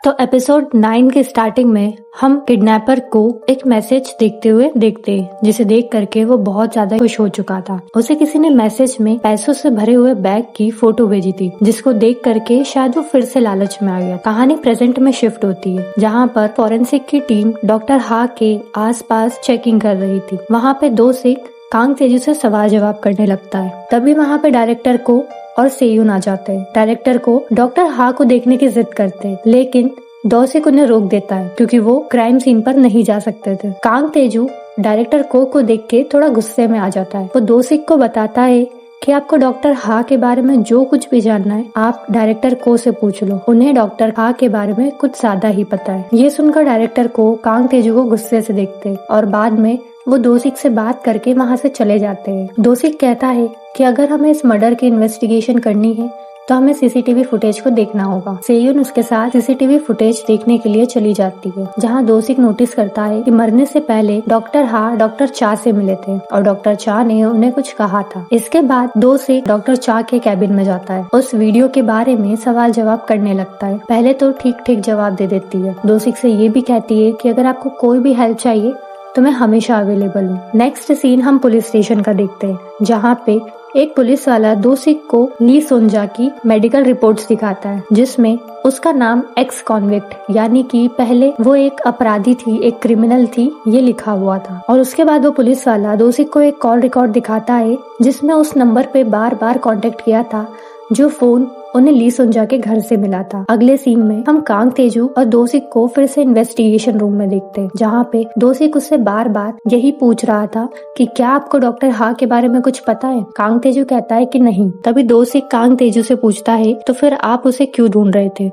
तो एपिसोड 9 के स्टार्टिंग में हम किडनैपर को एक मैसेज देखते जिसे देख करके वो बहुत ज्यादा खुश हो चुका था। उसे किसी ने मैसेज में पैसों से भरे हुए बैग की फोटो भेजी थी, जिसको देख करके शायद वो फिर से लालच में आ गया। कहानी प्रेजेंट में शिफ्ट होती है, जहाँ पर फॉरेंसिक की टीम डॉक्टर हा के आसपास चेकिंग कर रही थी। वहाँ पे दो सिख कांग तेजू से सवाल जवाब करने लगता है। तभी वहाँ पे डायरेक्टर को और सेयून आ जाते हैं। डायरेक्टर को डॉक्टर हा को देखने की जिद करते हैं, लेकिन दोसिक उन्हें रोक देता है क्योंकि वो क्राइम सीन पर नहीं जा सकते थे। कांग तेजू डायरेक्टर को देख के थोड़ा गुस्से में आ जाता है। वो दोसिक को बताता है कि आपको डॉक्टर हा के बारे में जो कुछ भी जानना है आप डायरेक्टर को से पूछ लो, उन्हें डॉक्टर हा के बारे में कुछ ज्यादा ही पता है। ये सुनकर डायरेक्टर को कांग तेजू को गुस्से से देखते और बाद में वो दोसिक से बात करके वहाँ से चले जाते हैं। दोसिक कहता है कि अगर हमें इस मर्डर की इन्वेस्टिगेशन करनी है तो हमें सीसीटीवी फुटेज को देखना होगा। सेयून उसके साथ सीसीटीवी फुटेज देखने के लिए चली जाती है, जहाँ दोसिक नोटिस करता है कि मरने से पहले डॉक्टर हा डॉक्टर चा से मिले थे और डॉक्टर चा ने उन्हें कुछ कहा था। इसके बाद दोसिक डॉक्टर चा के कैबिन में जाता है, उस वीडियो के बारे में सवाल जवाब करने लगता है। पहले तो ठीक जवाब दे देती है। दोसिक से ये भी कहती है कि अगर आपको कोई भी हेल्प चाहिए तो मैं हमेशा अवेलेबल हूँ। नेक्स्ट सीन हम पुलिस स्टेशन का देखते हैं, जहाँ पे एक पुलिस वाला दोसिक को ली सोंजा की मेडिकल रिपोर्ट्स दिखाता है, जिसमें उसका नाम एक्स कॉन्विक्ट यानी कि पहले वो एक अपराधी थी, एक क्रिमिनल थी, ये लिखा हुआ था। और उसके बाद वो पुलिस वाला दोसिक को एक कॉल रिकॉर्ड दिखाता है, जिसमें उस नंबर पे बार कांटेक्ट किया था, जो फोन उन्हें ली सोंजा के घर से मिला था। अगले सीन में हम कांग तेजू और दोसिक को फिर से इन्वेस्टिगेशन रूम में देखते हैं, जहाँ पे दोसिक उससे बार यही पूछ रहा था कि क्या आपको डॉक्टर हा के बारे में कुछ पता है। कांग तेजू कहता है कि नहीं। तभी दोसिक कांग तेजू से पूछता है तो फिर आप उसे क्यों ढूंढ रहे थे।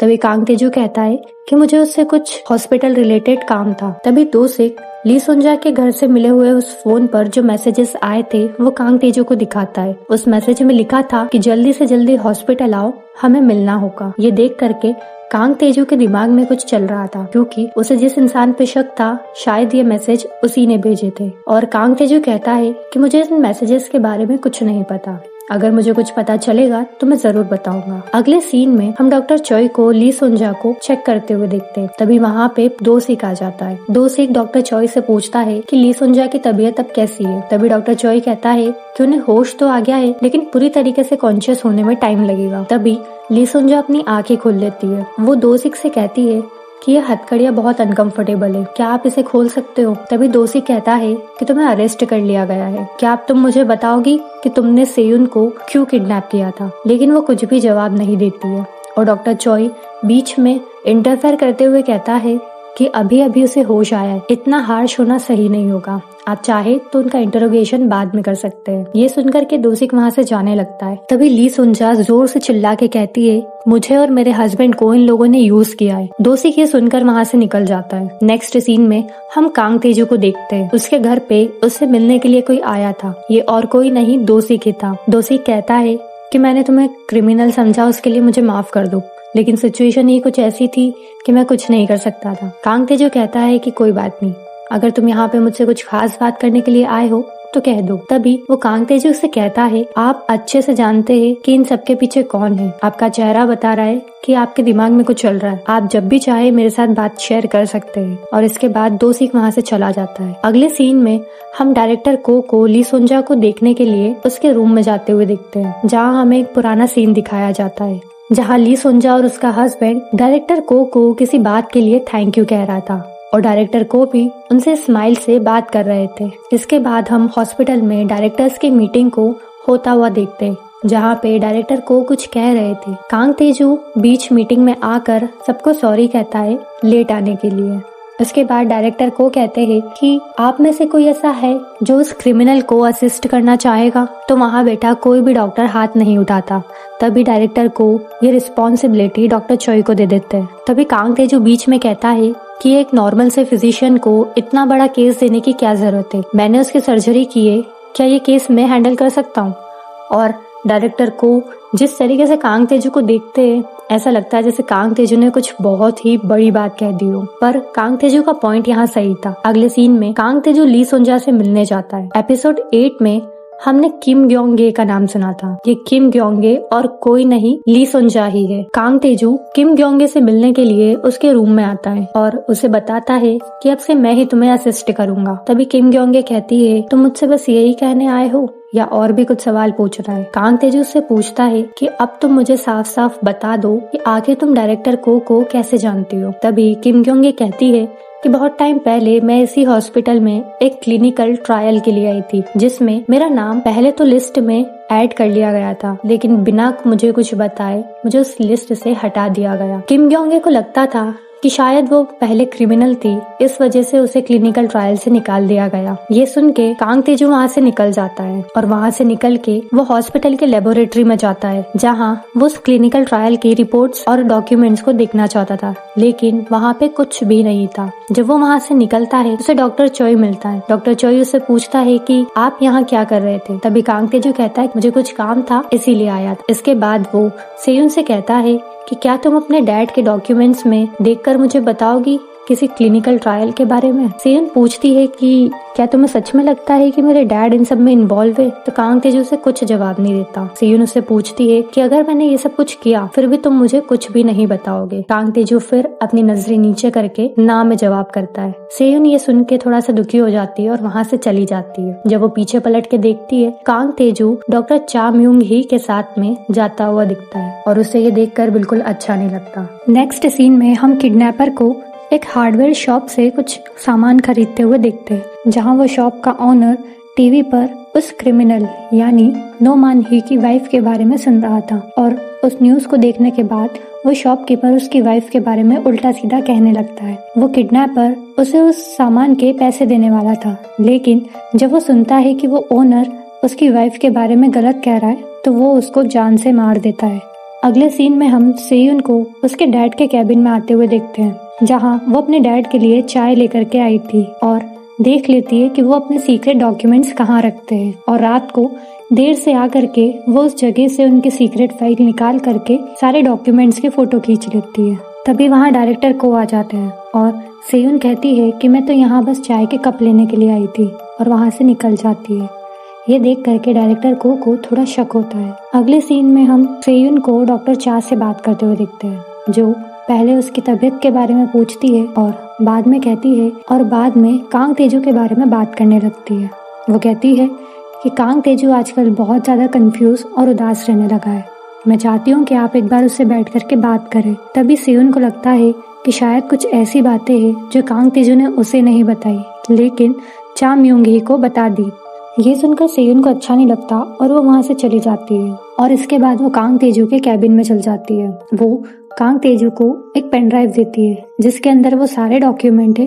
तभी कांग तेजू कहता है कि मुझे उससे कुछ हॉस्पिटल रिलेटेड काम था। तभी दोसिक ली सोंजा के घर से मिले हुए उस फोन पर जो मैसेजेस आए थे वो कांग तेजू को दिखाता है। उस मैसेज में लिखा था कि जल्दी से जल्दी हॉस्पिटल आओ, हमें मिलना होगा। ये देख करके कांग तेजू के दिमाग में कुछ चल रहा था, क्योंकि उसे जिस इंसान पे शक था शायद ये मैसेज उसी ने भेजे थे। और कांग तेजू कहता है कि मुझे इन मैसेजेस के बारे में कुछ नहीं पता, अगर मुझे कुछ पता चलेगा तो मैं जरूर बताऊंगा। अगले सीन में हम डॉक्टर चॉय को ली सोंजा को चेक करते हुए देखते हैं। तभी वहाँ पे दोसिक आ जाता है। दोसिक डॉक्टर चॉय से पूछता है कि ली सोंजा की तबीयत अब कैसी है। तभी डॉक्टर चॉय कहता है कि उन्हें होश तो आ गया है, लेकिन पूरी तरीके से कॉन्शियस होने में टाइम लगेगा। तभी ली सोंजा अपनी आंखें खोल लेती है। वो दोसिक से कहती है कि ये हथकड़ियाँ बहुत अनकंफर्टेबल है, क्या आप इसे खोल सकते हो। तभी दोसिक कहता है कि तुम्हें अरेस्ट कर लिया गया है, क्या तुम मुझे बताओगी कि तुमने सेयुन को क्यों किडनैप किया था। लेकिन वो कुछ भी जवाब नहीं देती है और डॉक्टर चॉय बीच में इंटरफेयर करते हुए कहता है कि अभी उसे होश आया है, इतना हार्श होना सही नहीं होगा, आप चाहे तो उनका इंटरोगेशन बाद में कर सकते हैं। ये सुनकर के दोसिक वहाँ से जाने लगता है। तभी ली सोंजा जोर से चिल्ला के कहती है मुझे और मेरे हस्बैंड को इन लोगों ने यूज किया है। दोसिक ये सुनकर वहाँ से निकल जाता है। नेक्स्ट सीन में हम कांग तेजू को देखते हैं। उसके घर पे उससे मिलने के लिए कोई आया था, ये और कोई नहीं दोसिक ही था। दोसिक कहता है कि मैंने तुम्हें क्रिमिनल समझा, उसके लिए मुझे माफ कर दो, लेकिन सिचुएशन ही कुछ ऐसी थी कि मैं कुछ नहीं कर सकता था। कांग तेजू कहता है कि कोई बात नहीं, अगर तुम यहाँ पे मुझसे कुछ खास बात करने के लिए आए हो तो कह दो। तभी वो कांग तेजू से कहता है आप अच्छे से जानते हैं कि इन सबके पीछे कौन है, आपका चेहरा बता रहा है कि आपके दिमाग में कुछ चल रहा है, आप जब भी चाहे मेरे साथ बात शेयर कर सकते हैं। और इसके बाद दोसिक वहाँ से चला जाता है। अगले सीन में हम डायरेक्टर को ली सोंजा को देखने के लिए उसके रूम में जाते हुए देखते हैं, जहाँ हमें एक पुराना सीन दिखाया जाता है, जहाँ ली सोंजा और उसका हस्बैंड डायरेक्टर को किसी बात के लिए थैंक यू कह रहा था और डायरेक्टर को भी उनसे स्माइल से बात कर रहे थे। इसके बाद हम हॉस्पिटल में डायरेक्टर्स की मीटिंग को होता हुआ देखते हैं, जहाँ पे डायरेक्टर को कुछ कह रहे थे। कांग तेजू बीच मीटिंग में आकर सबको सॉरी कहता है लेट आने के लिए। उसके बाद डायरेक्टर को कहते हैं कि आप में से कोई ऐसा है जो उस क्रिमिनल को असिस्ट करना चाहेगा। तो वहाँ बैठा कोई भी डॉक्टर हाथ नहीं उठाता। तभी डायरेक्टर को ये रिस्पॉन्सिबिलिटी डॉक्टर चॉय को दे देते हैं। तभी कांग तेजू बीच में कहता है कि एक नॉर्मल से फिजिशियन को इतना बड़ा केस देने की क्या जरूरत है, मैंने उसकी सर्जरी की है, क्या ये केस मैं हैंडल कर सकता हूँ। और डायरेक्टर को जिस तरीके से कांग तेजू को देखते हैं ऐसा लगता है जैसे कांग तेजू ने कुछ बहुत ही बड़ी बात कह दी हो, पर कांग तेजू का पॉइंट यहाँ सही था। अगले सीन में कांग तेजू ली सोंजा से मिलने जाता है। एपिसोड 8 में हमने किम ग्योंगे का नाम सुना था। ये किम ग्योंगे और कोई नहीं ली सुनजा ही है। कांग तेजू किम ग्योंगे से मिलने के लिए उसके रूम में आता है और उसे बताता है कि अब से मैं ही तुम्हें असिस्ट करूंगा। तभी किम ग्योंगे कहती है तुम मुझसे बस यही कहने आए हो या और भी कुछ सवाल पूछ रहा है। कांग तेजू से पूछता है कि अब तुम मुझे साफ साफ बता दो कि आखिर तुम डायरेक्टर को कैसे जानती हो। तभी किम ग्योंगे कहती है कि बहुत टाइम पहले मैं इसी हॉस्पिटल में एक क्लिनिकल ट्रायल के लिए आई थी, जिसमें मेरा नाम पहले तो लिस्ट में ऐड कर लिया गया था, लेकिन बिना मुझे कुछ बताए मुझे उस लिस्ट से हटा दिया गया। किम ग्योंगे को लगता था कि शायद वो पहले क्रिमिनल थी, इस वजह से उसे क्लिनिकल ट्रायल से निकाल दिया गया। ये सुन के कांग तेजू वहाँ से निकल जाता है और वहाँ से निकल के वो हॉस्पिटल के लेबोरेटरी में जाता है, जहाँ वो उस क्लिनिकल ट्रायल की रिपोर्ट्स और डॉक्यूमेंट्स को देखना चाहता था, लेकिन वहाँ पे कुछ भी नहीं था। जब वो वहाँ से निकलता है उसे डॉक्टर चोई मिलता है। डॉक्टर चोई उसे पूछता है कि आप यहाँ क्या कर रहे थे। तभी कांग तेजू कहता है मुझे कुछ काम था इसीलिए आया था। इसके बाद वो सेयुन से कहता है कि क्या तुम अपने डैड के डॉक्यूमेंट्स में देखकर मुझे बताओगी किसी क्लिनिकल ट्रायल के बारे में। सेयुन पूछती है कि क्या तुम्हें सच में लगता है कि मेरे डैड इन सब में इन्वॉल्व है। तो कांग तेजू से कुछ जवाब नहीं देता। सेयुन उससे पूछती है कि अगर मैंने ये सब कुछ किया फिर भी तुम मुझे कुछ भी नहीं बताओगे। कांग तेजू फिर अपनी नजरें नीचे करके ना में जवाब करता है। सेयुन ये सुन के थोड़ा सा दुखी हो जाती है और वहाँ से चली जाती है। जब वो पीछे पलट के देखती है, कांग तेजू डॉक्टर चा म्यूंग ही के साथ में जाता हुआ दिखता है और उसे ये देखकर बिल्कुल अच्छा नहीं लगता। नेक्स्ट सीन में हम किडनैपर को एक हार्डवेयर शॉप से कुछ सामान खरीदते हुए देखते हैं, जहां वो शॉप का ओनर टीवी पर उस क्रिमिनल यानी नो मान ही की वाइफ के बारे में सुन रहा था और उस न्यूज को देखने के बाद वो शॉपकीपर उसकी वाइफ के बारे में उल्टा सीधा कहने लगता है। वो किडनैपर उसे उस सामान के पैसे देने वाला था, लेकिन जब वो सुनता है कि वो ओनर उसकी वाइफ के बारे में गलत कह रहा है तो वो उसको जान से मार देता है। अगले सीन में हम सेयुन को उसके डैड के कैबिन में आते हुए देखते हैं, जहां वो अपने डैड के लिए चाय लेकर के आई थी और देख लेती है कि वो अपने सीक्रेट डॉक्यूमेंट्स कहाँ रखते हैं और रात को देर से आकर के वो उस जगह से उनकी सीक्रेट फाइल निकाल करके सारे डॉक्यूमेंट्स की फोटो खींच लेती है। तभी वहाँ डायरेक्टर को आ जाते हैं और सेयुन कहती है कि मैं तो यहाँ बस चाय के कप लेने के लिए आई थी और वहाँ से निकल जाती है। ये देख करके डायरेक्टर को थोड़ा शक होता है। अगले सीन में हम सेयुन को डॉक्टर चा से बात करते हुए देखते हैं, जो पहले उसकी तबीयत के बारे में पूछती है और बाद में कहती है और बाद में कांग तेजू के बारे में बात करने लगती है। वो कहती है कि कांग तेजू आजकल बहुत ज्यादा कंफ्यूज और उदास रहने लगा है। मैं चाहती हूँ कि आप एक बार उससे बैठ करके बात करें। तभी सेयुन को लगता है कि शायद कुछ ऐसी बातें हैं जो कांग तेजू ने उसे नहीं बताई, लेकिन चा म्यूंग ही को बता दी। ये सुनकर सेयुन को अच्छा नहीं लगता और वो वहाँ से चली जाती है और इसके बाद वो कांग तेजू के कैबिन में चल जाती है। वो कांग तेजू को एक पेन ड्राइव देती है जिसके अंदर वो सारे डॉक्यूमेंट है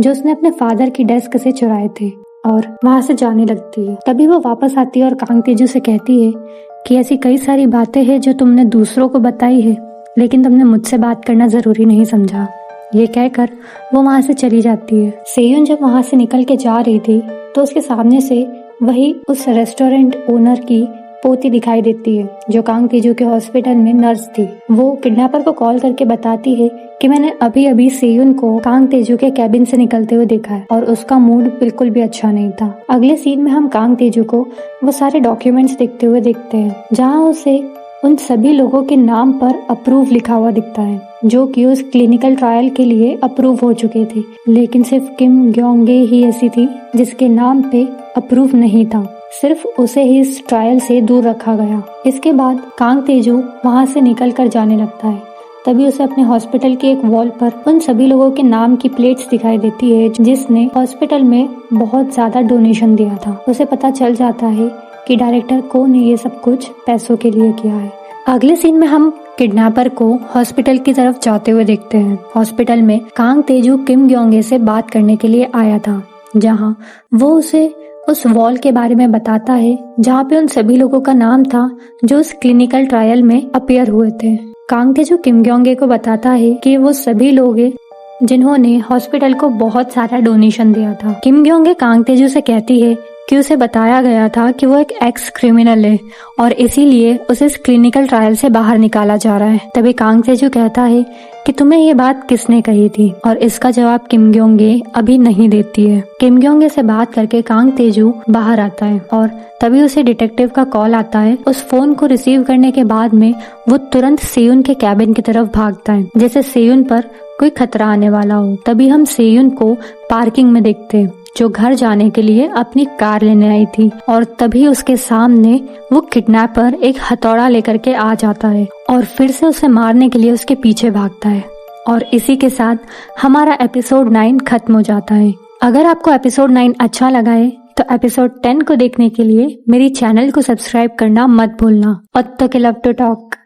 जो उसने अपने फादर की डेस्क से चुराए थे और वहाँ से जाने लगती है। तभी वो वापस आती है और कांग तेजू से कहती है कि ऐसी कई सारी बातें हैं जो तुमने दूसरों को बताई है, लेकिन तुमने मुझसे बात करना जरूरी नहीं समझा। ये कहकर वो वहाँ से चली जाती है। सेयुन जब वहाँ से निकल के जा रही थी तो उसके सामने से वही उस रेस्टोरेंट ओनर की पोती दिखाई देती है, जो कांग तेजू के हॉस्पिटल में नर्स थी। वो किडनैपर को कॉल करके बताती है कि मैंने अभी अभी सेयुन को कांग तेजू के कैबिन से निकलते हुए देखा है और उसका मूड बिल्कुल भी अच्छा नहीं था। अगले सीन में हम कांग तेजू को वो सारे डॉक्यूमेंट्स देखते हुए देखते हैं, जहाँ उसे उन सभी लोगों के नाम पर अप्रूव लिखा हुआ दिखता है जो कि उस क्लिनिकल ट्रायल के लिए अप्रूव हो चुके थे, लेकिन सिर्फ किम ग्योंगे ही ऐसी थी जिसके नाम पे अप्रूव नहीं था। सिर्फ उसे ही इस ट्रायल से दूर रखा गया। इसके बाद कांग तेजू वहाँ से निकल कर जाने लगता है। तभी उसे अपने हॉस्पिटल के एक वॉल पर उन सभी लोगों के नाम की प्लेट्स दिखाई देती है जिसने हॉस्पिटल में बहुत ज्यादा डोनेशन दिया था। उसे पता चल जाता है कि डायरेक्टर को ने ये सब कुछ पैसों के लिए किया है। अगले सीन में हम किडनैपर को हॉस्पिटल की तरफ जाते हुए देखते हैं। हॉस्पिटल में कांग तेजू किम ग्योंगे से बात करने के लिए आया था, जहां वो उसे उस वॉल के बारे में बताता है जहाँ पे उन सभी लोगों का नाम था जो उस क्लिनिकल ट्रायल में अपीयर हुए थे। कांग तेजू किम ग्योंगे को बताता है कि वो सभी लोग हैं जिन्होंने हॉस्पिटल को बहुत सारा डोनेशन दिया था। किम ग्योंगे कांग तेजू से कहती है कि उसे बताया गया था कि वो एक एक्स क्रिमिनल है और इसीलिए उसे इस क्लिनिकल ट्रायल से बाहर निकाला जा रहा है। तभी कांग तेजू कहता है कि तुम्हें ये बात किसने कही थी, और इसका जवाब किम ग्योंगे अभी नहीं देती है। किम ग्योंगे से बात करके कांग तेजू बाहर आता है और तभी उसे डिटेक्टिव का कॉल आता है। उस फोन को रिसीव करने के बाद में वो तुरंत सेयुन के कैबिन की तरफ भागता है, जैसे सेयुन पर कोई खतरा आने वाला हो। तभी हम सेयुन को पार्किंग में देखते हैं, जो घर जाने के लिए अपनी कार लेने आई थी, और तभी उसके सामने वो किडनैपर एक हथौड़ा लेकर के आ जाता है और फिर से उसे मारने के लिए उसके पीछे भागता है। और इसी के साथ हमारा एपिसोड 9 खत्म हो जाता है। अगर आपको एपिसोड 9 अच्छा लगा है तो एपिसोड 10 को देखने के लिए मेरी चैनल को सब्सक्राइब करना मत भूलना। ओत्तो के लव टू टॉक।